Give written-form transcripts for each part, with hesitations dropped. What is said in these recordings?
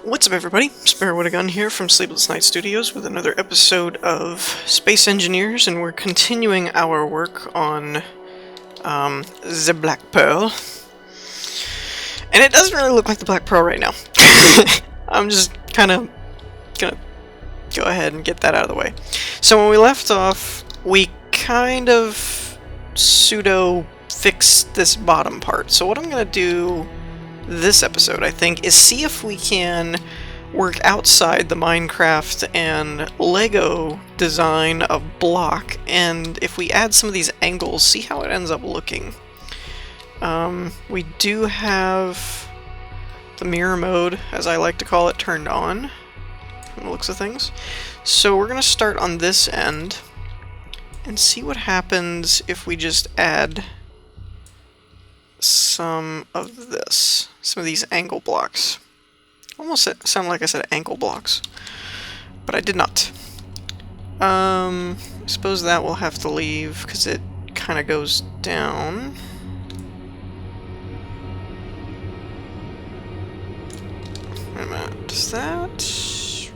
What's up, everybody? Sparrow with a Gun here from Sleepless Studios with another episode of Space Engineers, and we're continuing our work on the Black Pearl. And it doesn't really look like the Black Pearl right now. I'm just kind of gonna go ahead and get that out of the way. So when we left off, we kind of pseudo-fixed this bottom part. So what I'm gonna do this episode, I think, is see if we can work outside the Minecraft and Lego design of block, and if we add some of these angles, see how it ends up looking. We do have the mirror mode, as I like to call it, turned on from the looks of things. So we're going to start on this end and see what happens if we just add some of this, some of these angle blocks. Almost sound like I said ankle blocks, but I did not. I suppose that will have to leave because it kind of goes down. Wait a minute, does that?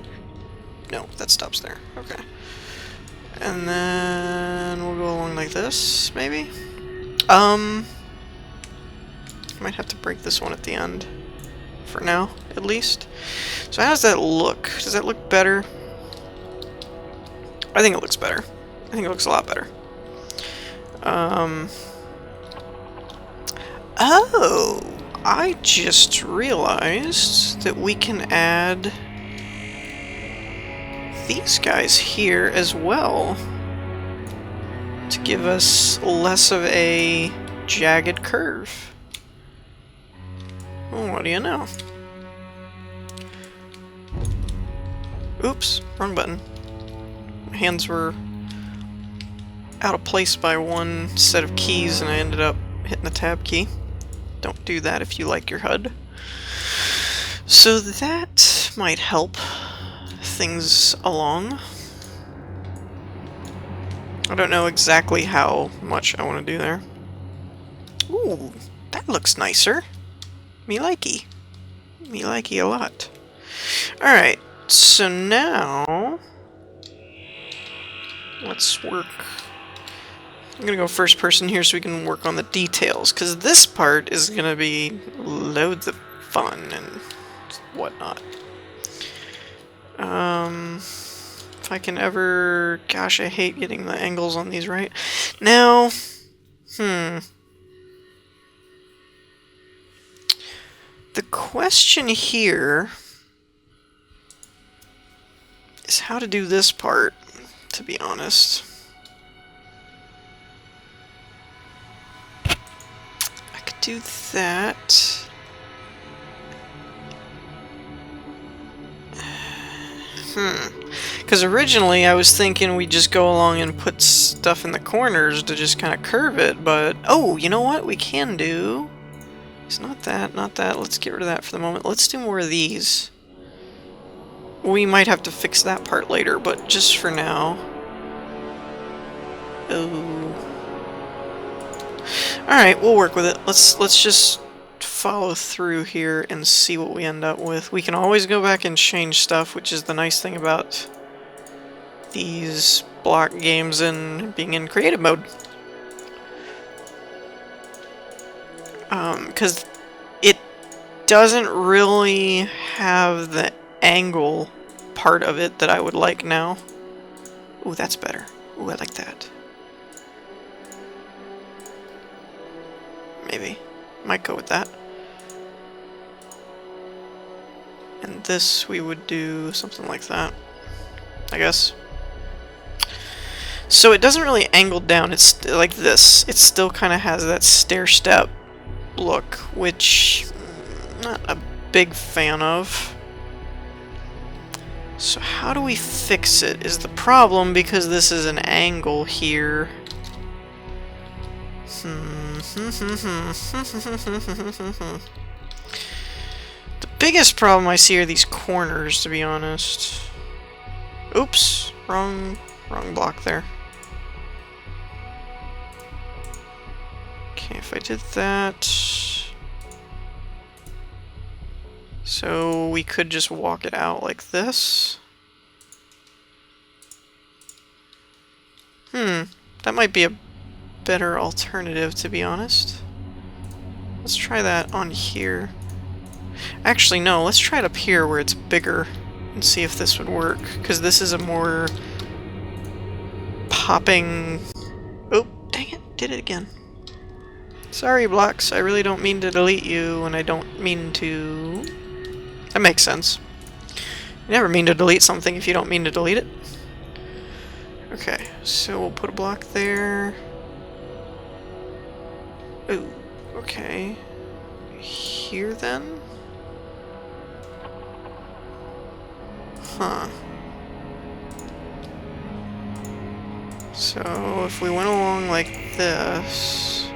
No, that stops there. Okay. And then we'll go along like this, maybe? Might have to break this one at the end. For now, at least. So how does that look? Does that look better? I think it looks better. I think it looks a lot better. Oh! I just realized that we can add these guys here as well to give us less of a jagged curve. Oh, what do you know? Oops, wrong button. My hands were out of place by one set of keys and I ended up hitting the tab key. Don't do that if you like your HUD. So that might help things along. I don't know exactly how much I want to do there. Ooh, that looks nicer. Me likey. Me likey a lot. Alright, so now let's work. I'm gonna go first person here so we can work on the details, because this part is gonna be loads of fun and whatnot. If I can ever... Gosh, I hate getting the angles on these right. Now, the question here is how to do this part, to be honest. I could do that. Because originally I was thinking we'd just go along and put stuff in the corners to just kind of curve it, but... Oh, you know what we can do? It's not that, not that. Let's get rid of that for the moment. Let's do more of these. We might have to fix that part later, but just for now. Oh. Alright, we'll work with it. Let's just follow through here and see what we end up with. We can always go back and change stuff, which is the nice thing about these block games and being in creative mode. Because it doesn't really have the angle part of it that I would like now. Ooh, that's better. Ooh, I like that. Maybe. Might go with that. And this we would do something like that, I guess. So it doesn't really angle down, it's like this. It still kind of has that stair-step look, which I'm not a big fan of. So how do we fix it is the problem, because this is an angle here. The biggest problem I see are these corners, to be honest. Oops, wrong block there. Okay, if I did that... So we could just walk it out like this. That might be a better alternative, to be honest. Let's try that on here. Actually, no, let's try it up here where it's bigger and see if this would work, because this is a more popping... Oh, dang it, did it again. Sorry, blocks, I really don't mean to delete you, and I don't mean to... That makes sense. You never mean to delete something if you don't mean to delete it. Okay, so we'll put a block there. Oh, okay. Here then? Huh. So if we went along like this,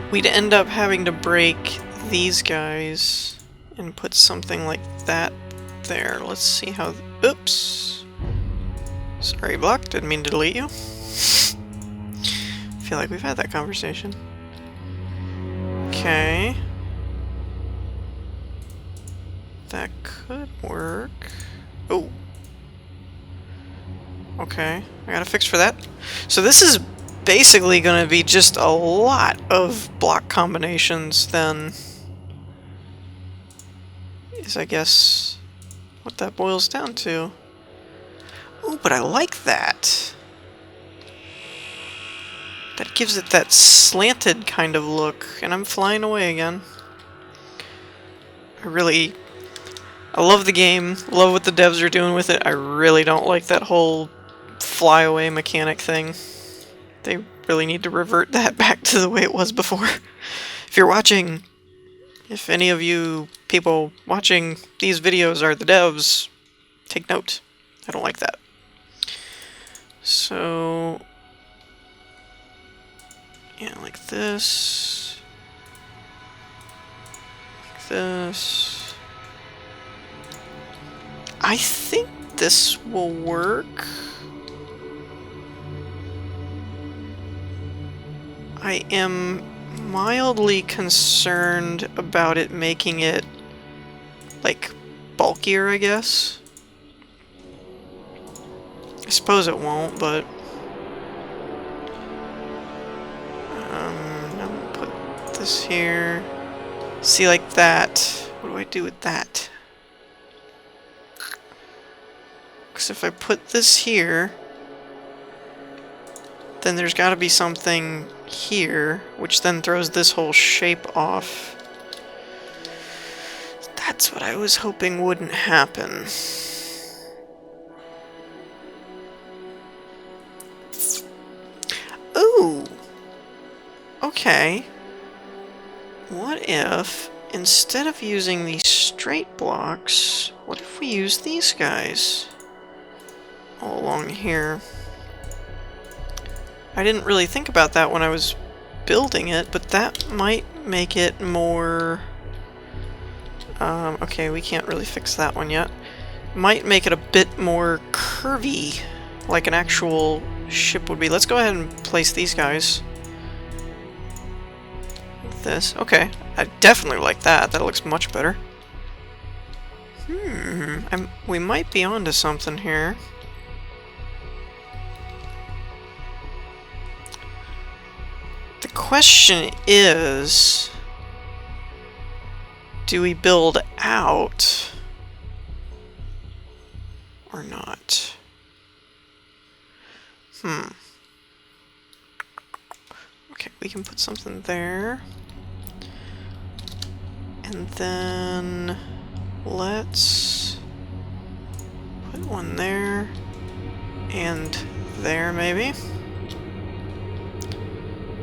we'd end up having to break these guys and put something like that there. Let's see how... Oops! Sorry, block. Didn't mean to delete you. I feel like we've had that conversation. Okay. That could work. Oh. Okay. I got a fix for that. So this is basically going to be just a lot of block combinations then. Is I guess what that boils down to. Oh, but I like that. That gives it that slanted kind of look, and I'm flying away again. I love the game, love what the devs are doing with it. I really don't like that whole flyaway mechanic thing. They really need to revert that back to the way it was before. If you're watching, if any of you people watching these videos are the devs, take note. I don't like that. So, yeah, like this. Like this. I think this will work. I am mildly concerned about it making it, like, bulkier, I guess. I suppose it won't, but... I'm gonna put this here. See, like that. What do I do with that? Because if I put this here, then there's got to be something here, which then throws this whole shape off. That's what I was hoping wouldn't happen. Ooh! Okay. What if, instead of using these straight blocks, what if we use these guys all along here? I didn't really think about that when I was building it, but that might make it more... okay, we can't really fix that one yet. Might make it a bit more curvy, like an actual ship would be. Let's go ahead and place these guys. Like this. Okay, I definitely like that. That looks much better. We might be onto something here. The question is, do we build out or not? Okay, we can put something there. And then let's put one there and there maybe.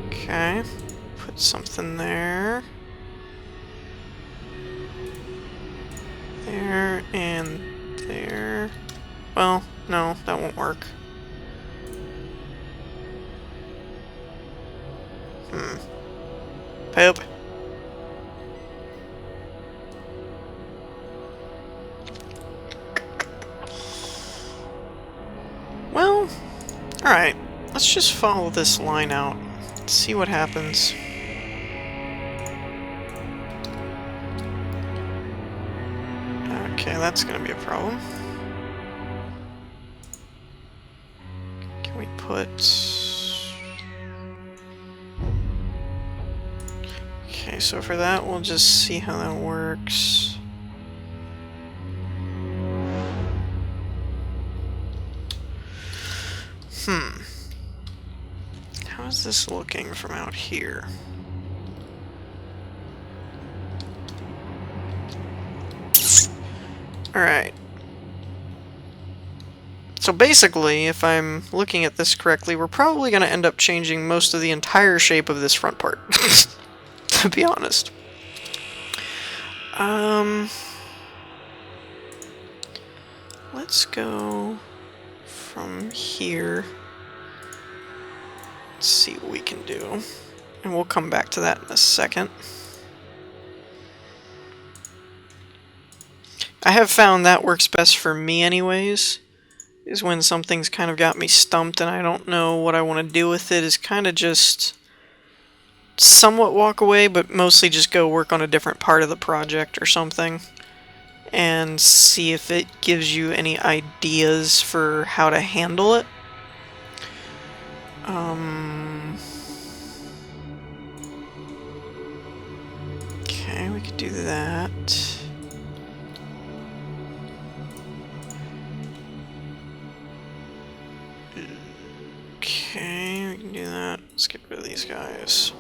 Okay, put something there. There and there. Well, no, that won't work. Poop. Well, alright. Let's just follow this line out. See what happens. Okay, that's gonna be a problem. Can we put... Okay, so for that, we'll just see how that works. How is this looking from out here? Alright. So basically, if I'm looking at this correctly, we're probably going to end up changing most of the entire shape of this front part. To be honest. Let's go from here. Let's see what we can do. And we'll come back to that in a second. I have found that works best for me anyways, is when something's kind of got me stumped and I don't know what I want to do with it, is kind of just somewhat walk away, but mostly just go work on a different part of the project or something and see if it gives you any ideas for how to handle it. Okay, we could do that. Okay, we can do that. Let's get rid of these guys.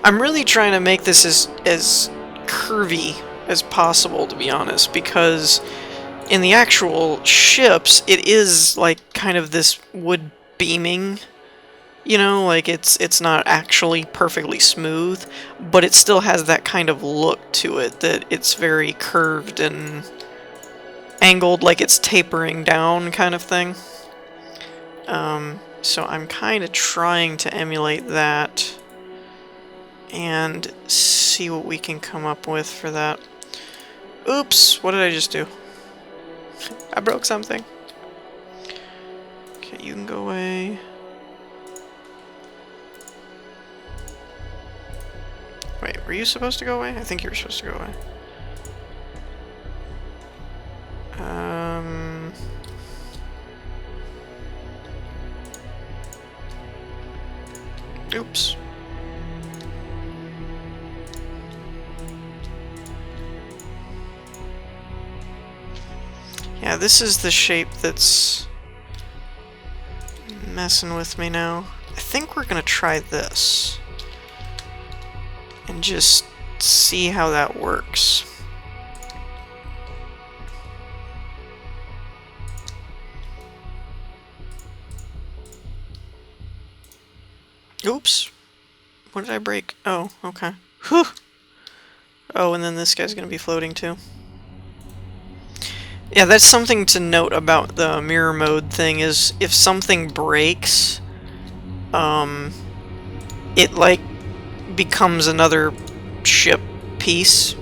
I'm really trying to make this as curvy as possible, to be honest, because in the actual ships, it is like kind of this wood beaming, you know, like it's not actually perfectly smooth, but it still has that kind of look to it, that it's very curved and angled, like it's tapering down kind of thing. So I'm kind of trying to emulate that and see what we can come up with for that. Oops, what did I just do? I broke something. Okay, you can go away. Wait, were you supposed to go away? I think you were supposed to go away. Oops. Yeah, this is the shape that's messing with me now. I think we're gonna try this and just see how that works. Oops. What did I break? Oh, okay. Whew. Oh, and then this guy's gonna be floating too. Yeah, that's something to note about the mirror mode thing, is if something breaks, it like becomes another ship piece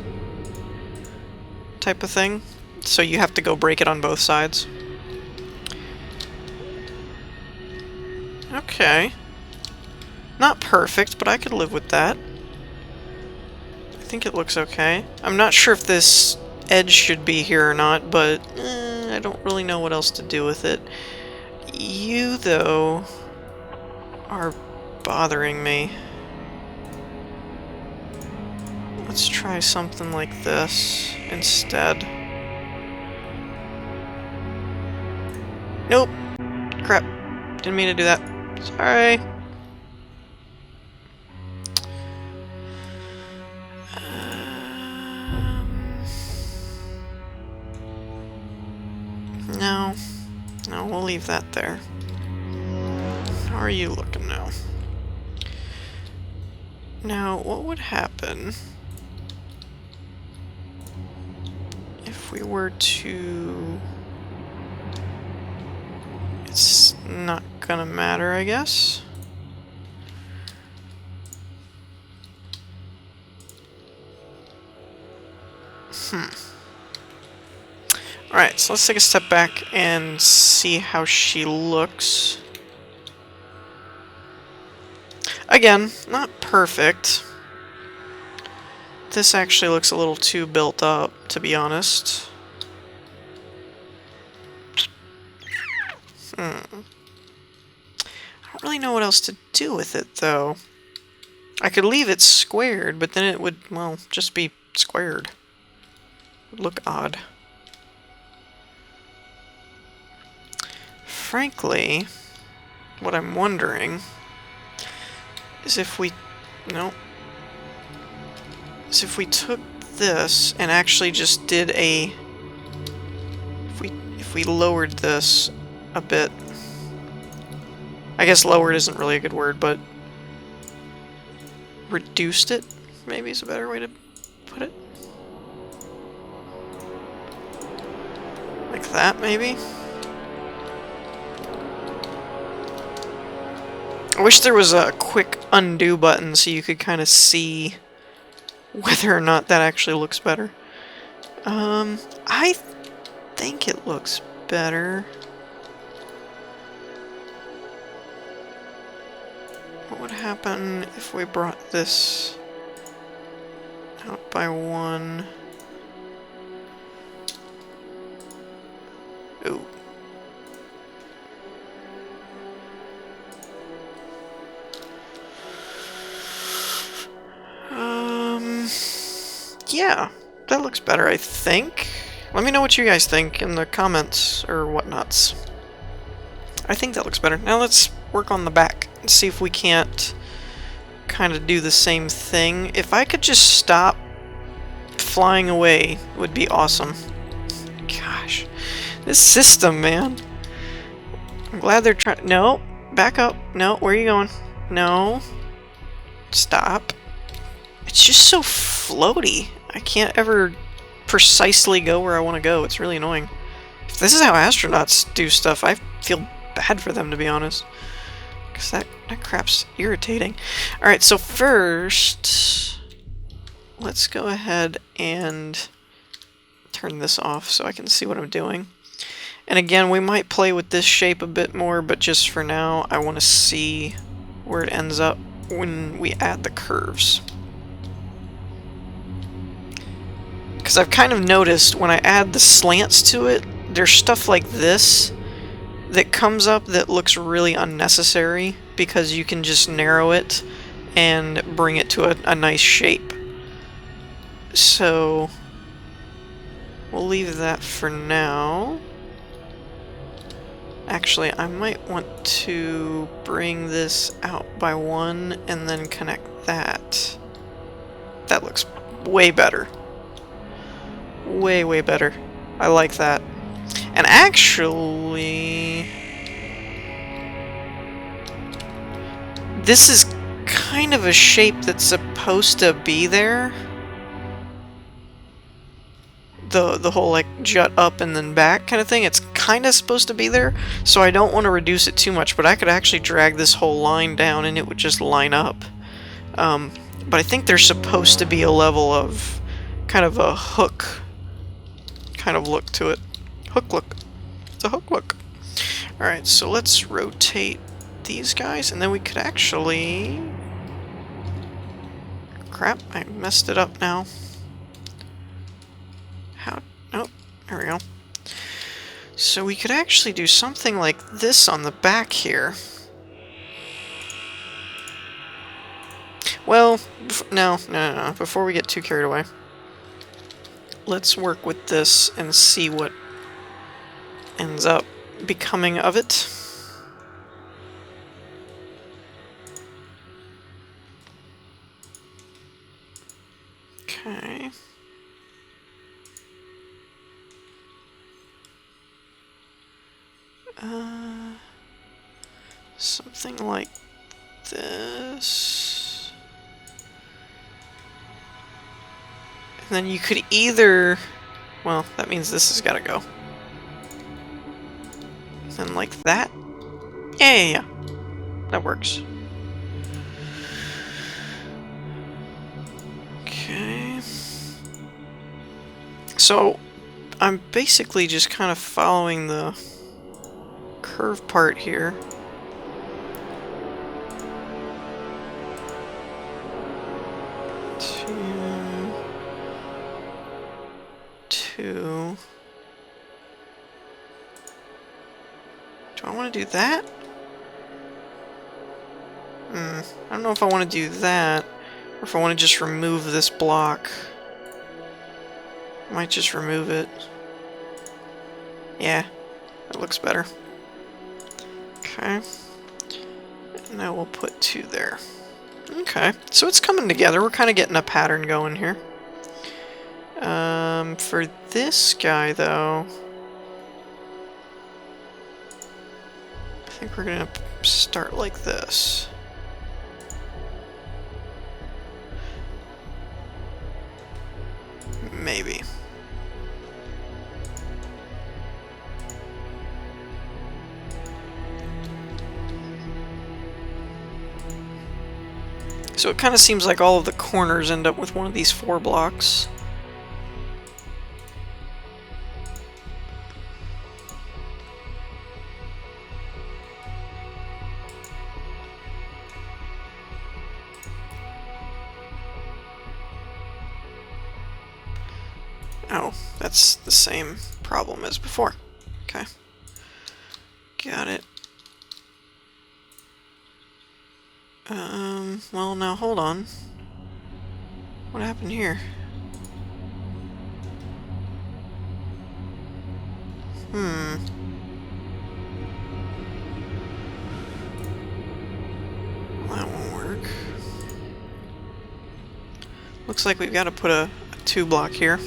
type of thing. So you have to go break it on both sides. Okay. Not perfect, but I could live with that. I think it looks okay. I'm not sure if this edge should be here or not, but I don't really know what else to do with it. You, though, are bothering me. Let's try something like this instead. Nope. Crap. Didn't mean to do that. Sorry. No. No, we'll leave that there. How are you looking now? Now, what would happen if we were to... It's not gonna matter, I guess. Alright, so let's take a step back and see how she looks. Again, not perfect, This actually looks a little too built up, to be honest. I don't really know what else to do with it, though. I could leave it squared, but then it would, well, just be squared. It would look odd. Frankly, what I'm wondering is if we... no. Is if we took this and actually just did a... If we lowered this a bit... I guess lowered isn't really a good word, but... reduced it, maybe is a better way to put it. Like that, maybe? I wish there was a quick undo button so you could kind of see whether or not that actually looks better. I think it looks better. What would happen if we brought this out by 1? Ooh. Yeah, that looks better, I think. Let me know what you guys think in the comments or whatnots. I think that looks better. Now let's work on the back and see if we can't kind of do the same thing. If I could just stop flying away, it would be awesome. Gosh, this system, man. I'm glad they're trying. No, back up. No, where are you going? No. Stop. It's just so floaty. I can't ever precisely go where I want to go. It's really annoying. If this is how astronauts do stuff, I feel bad for them, to be honest. Because that crap's irritating. Alright, so first, let's go ahead and turn this off so I can see what I'm doing. And again, we might play with this shape a bit more, but just for now, I want to see where it ends up when we add the curves. Because I've kind of noticed when I add the slants to it, there's stuff like this that comes up that looks really unnecessary because you can just narrow it and bring it to a nice shape. So we'll leave that for now. Actually, I might want to bring this out by 1 and then connect that. That looks way better. Way, way better. I like that. And actually, this is kind of a shape that's supposed to be there. The whole like jut up and then back kind of thing. It's kind of supposed to be there, so I don't want to reduce it too much, but I could actually drag this whole line down and it would just line up. But I think there's supposed to be a level of kind of a hook kind of look to it. Hook look. It's a hook look. Alright, so let's rotate these guys, and then we could actually... Crap, I messed it up now. How? Oh, there we go. So we could actually do something like this on the back here. Well, no. Before we get too carried away, let's work with this and see what ends up becoming of it. Okay. Something like this. And then you could either... Well, that means this has got to go. And like that. Yeah. That works. Okay. So, I'm basically just kind of following the curve part here. 2. Do I want to do that? I don't know if I want to do that, or if I want to just remove this block. I might just remove it. Yeah, that looks better. Okay. And now we'll put 2 there. Okay, so it's coming together. We're kind of getting a pattern going here. For this guy, though, I think we're gonna start like this. Maybe. So it kind of seems like all of the corners end up with one of these 4 blocks. Oh, that's the same problem as before. Okay. Got it. Well, now hold on. What happened here? Well, that won't work. Looks like we've got to put a 2 block here.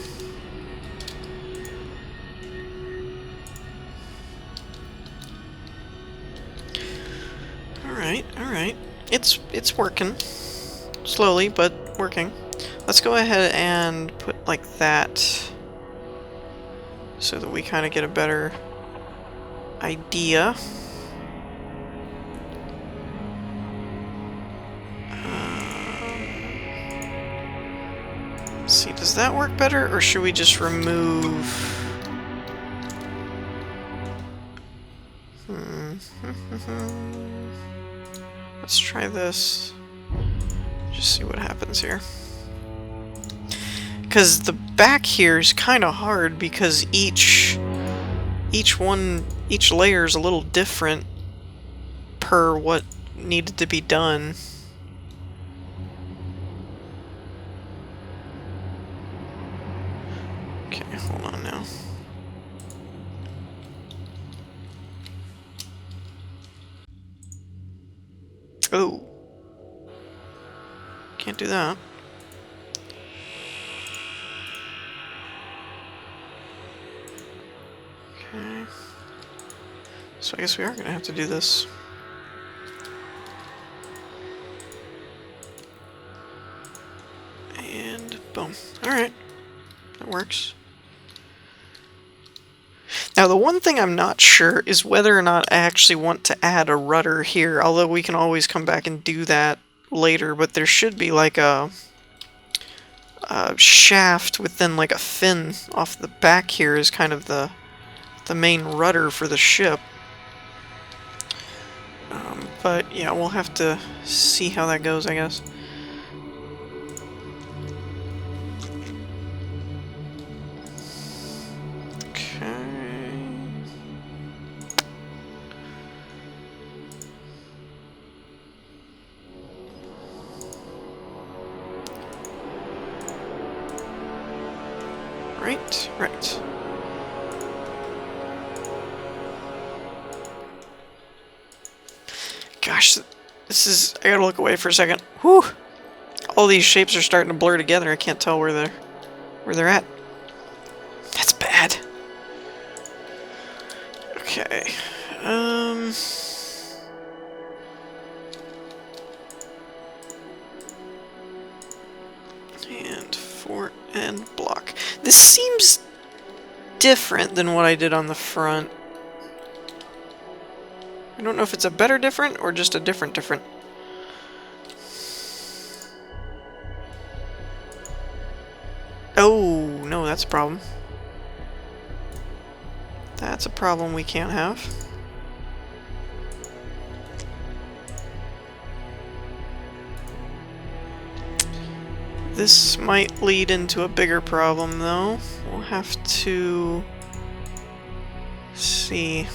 Alright. It's working. Slowly, but working. Let's go ahead and put like that, so that we kind of get a better idea. Let's see, does that work better, or should we just remove... Let's try this. Just see what happens here. Because the back here is kind of hard because each layer is a little different per what needed to be done. Okay, hold on now. Oh. Can't do that. Okay. So I guess we are going to have to do this. And boom. Alright. That works. Now, the one thing I'm not sure is whether or not I actually want to add a rudder here, although we can always come back and do that later, but there should be like a shaft with then like a fin off the back here is kind of the main rudder for the ship. But yeah, we'll have to see how that goes, I guess. Right. Gosh, this is... I gotta look away for a second. Whew! All these shapes are starting to blur together. I can't tell where they're at. That's bad. Okay. And fort and block. This seems different than what I did on the front. I don't know if it's a better different or just a different. Oh, no, that's a problem. That's a problem we can't have. This might lead into a bigger problem, though. We'll have to see.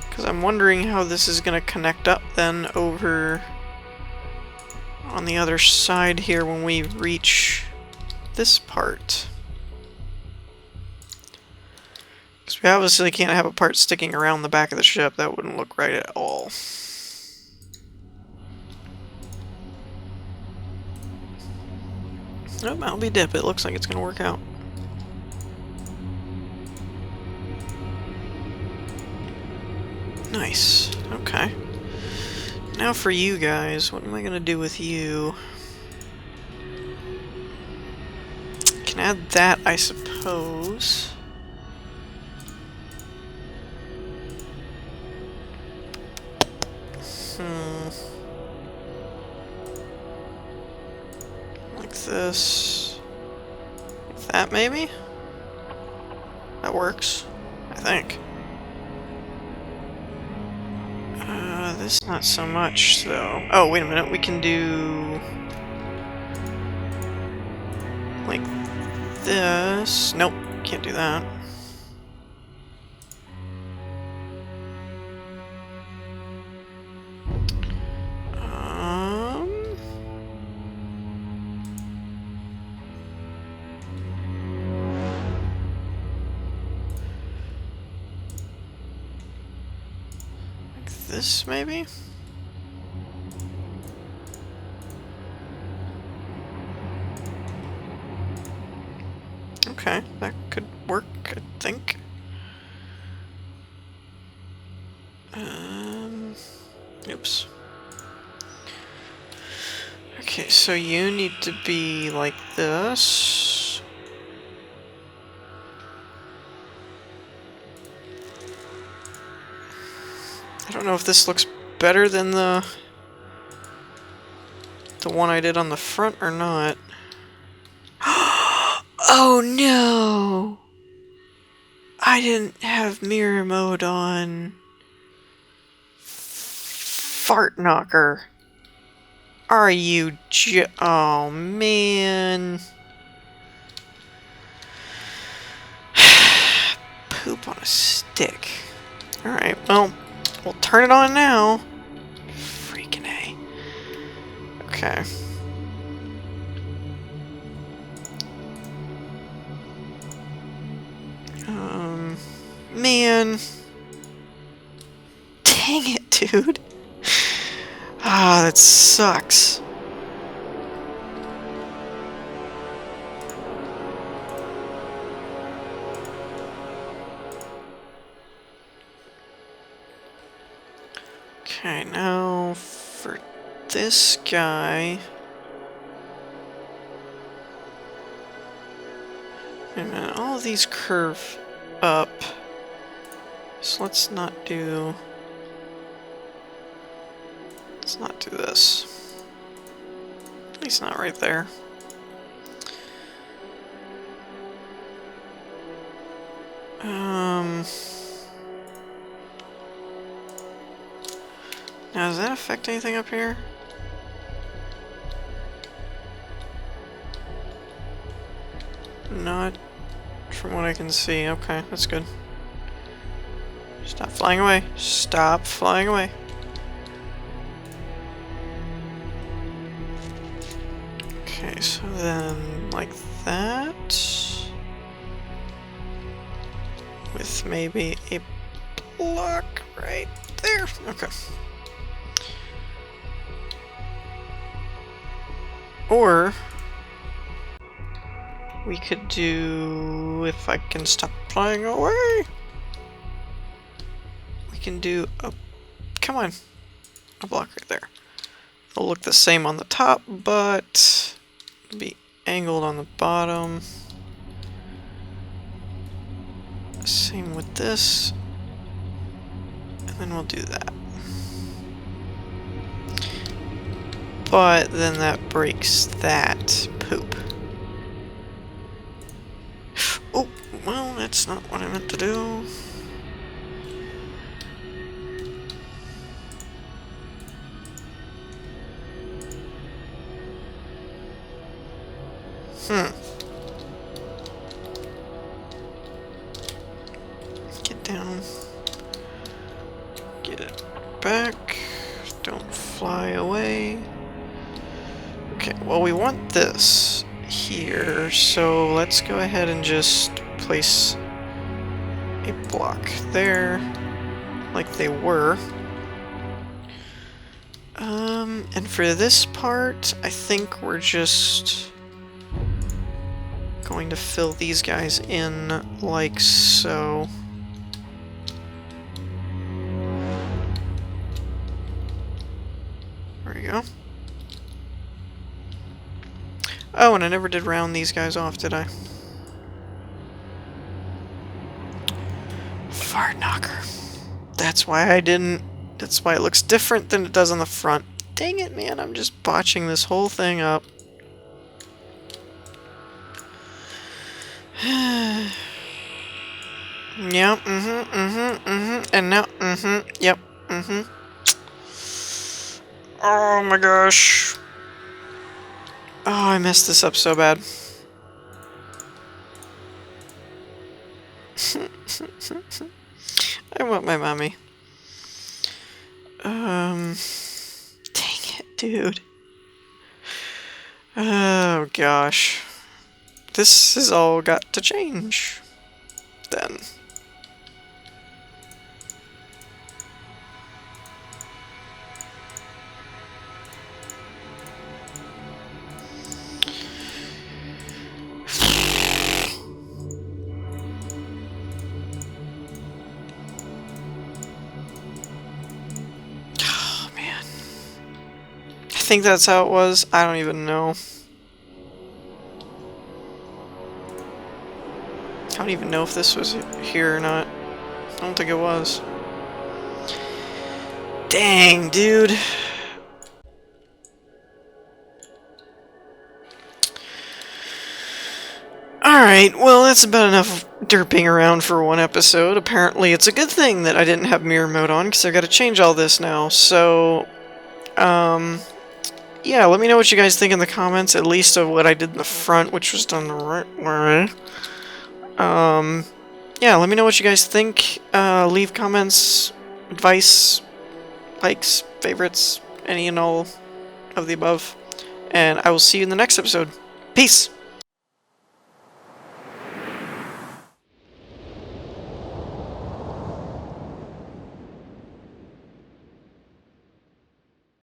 Because I'm wondering how this is going to connect up then over on the other side here when we reach this part. Because we obviously can't have a part sticking around the back of the ship. That wouldn't look right at all. Nope, I'll be dip. It looks like it's going to work out. Nice. Okay. Now for you guys, what am I going to do with you? Can add that, I suppose. Like this. Like that, maybe? That works, I think. This not so much, though. Oh, wait a minute, we can do... like this. Nope, can't do that. This, maybe? Okay, that could work, I think. Oops. Okay, so you need to be like this. I don't know if this looks better than the one I did on the front or not. Oh no! I didn't have mirror mode on. Fart knocker. Are you oh man. Poop on a stick. Alright, well, we'll turn it on now. Freaking A. Okay. Man. Dang it, dude. Ah, that sucks. Okay, now for this guy... Wait a minute, all of these curve up. So let's not do... Let's not do this. At least not right there. Now, does that affect anything up here? Not from what I can see. Okay, that's good. Stop flying away. Stop flying away. Okay, so then like that. With maybe a block right there. Okay. Or we could do, if I can stop flying away, we can do a, come on, a block right there. It'll look the same on the top, but it'll be angled on the bottom. Same with this, and then we'll do that. But then that breaks that poop. Oh, well, that's not what I meant to do. back. Don't fly away. Okay, well we want this here, so let's go ahead and just place a block there, like they were. And for this part, I think we're just going to fill these guys in like so. There we go. Oh, and I never did round these guys off, did I? Fart knocker. That's why I didn't. That's why it looks different than it does on the front. Dang it, man, I'm just botching this whole thing up. Yeah, and now, yep, Oh my gosh. Oh, I messed this up so bad. I want my mommy. Dang it, dude. Oh gosh. This has all got to change. Then. Oh man. I think that's how it was. I don't even know. I don't even know if this was here or not. I don't think it was. Dang, dude. Alright, well that's about enough derping around for one episode. Apparently it's a good thing that I didn't have mirror mode on, because I've got to change all this now. So, yeah, let me know what you guys think in the comments, at least of what I did in the front, which was done the right way. Yeah, let me know what you guys think. Leave comments, advice, likes, favorites, any and all of the above. And I will see you in the next episode. Peace!